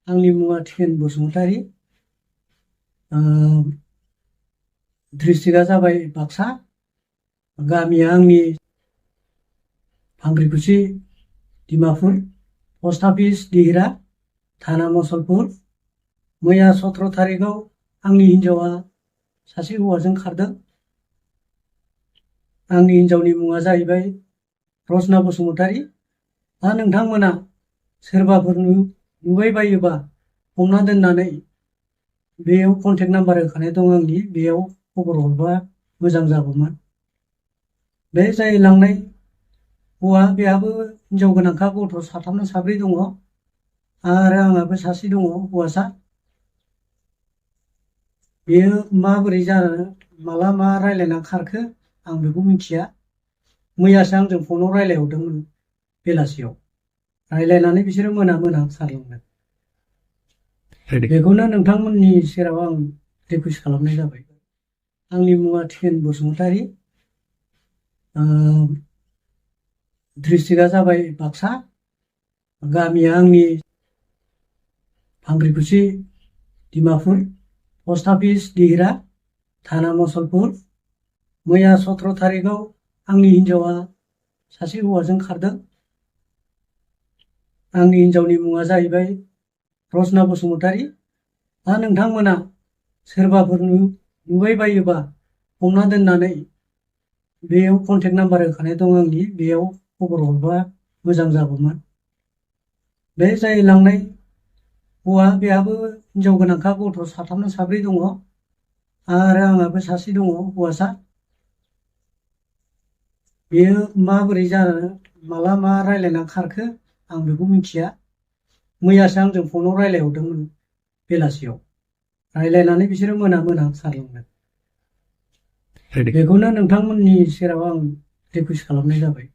आंनि मुङा थिकेन बसुमतारी। डिस्ट्रिक्टआ जाबाय बाक्सा। गामिया आंनि भांग्रिकुसि डिमापुर। पस्ट अफिस दिहिरा, थाना मुसलपुर। मैया 17 थारिखआव आंनि हिनजावा सासे हौवाजों खारदों। आंनि हिनजावनि मुङा जाहैबाय रजना बसुमतारी। दा नोंथांमोना सोरबाफोर नुबाय बायोबा हमना दोननानै बेयाव कन्टेक्ट नाम्बार होखानाय दं आंनि, बेयाव खबर हरबा मोजां जागौमोन। बे जाय लांनाय हौवा बेहाबो हिनजाव गोनांखा, गथ' साथामना साब्रै दङ आरो आंहाबो सासे दङ हौवासा। बेयो माबोरै जानो माला मा रायलायना खारखो आं बेखौ मिथिया। मैयासो आंजों फनाव रायलायहरदोंमोन बेलासियाव। रायलायनानै बिसोरो मोना खारलांदों। बेखौनो नोंथांमोननि सेराव आं रिकुवेस्ट खालामनाय जाबाय। आंनि मुङा थिकेन बसुमतारी। डिस्ट्रिक्टआ जाबाय बाक्सा। गामिया आंनि भांग्रिकुसि डिमापुर। पस्ट अफिस दिहिरा, थाना मुसलपुर। मैया 17 थारिखआव आंनि हिनजावा सासे हौवाजों खारदों। आंनि हिनजावनि मुङा जाहैबाय रजना बसुमतारी। दा नोंथांमोना सोरबाफोर नुबाय बायोबा हमना दोननानै बेयाव कन्टेक्ट नाम्बार होखानाय दं आंनि, बेयाव खबर हरबा मोजां जागौमोन। बे जाय लांनाय हौवा बेहाबो हिनजाव गोनांखा, गथ' साथामना साब्रै दङ आरो आंहाबो सासे दङ हौवासा। बेयो माबोरै जानो माला मा रायलायना खारखो आं बेखौ मिथिया। मैयासो आंजों फनाव रायलायहरदोंमोन बेलासियाव। रायलायनानै बिसोरो मोना खारलांदों। बेखौनो नोंथांमोननि सेराव आं रिकुवेस्ट खालामनाय जाबाय।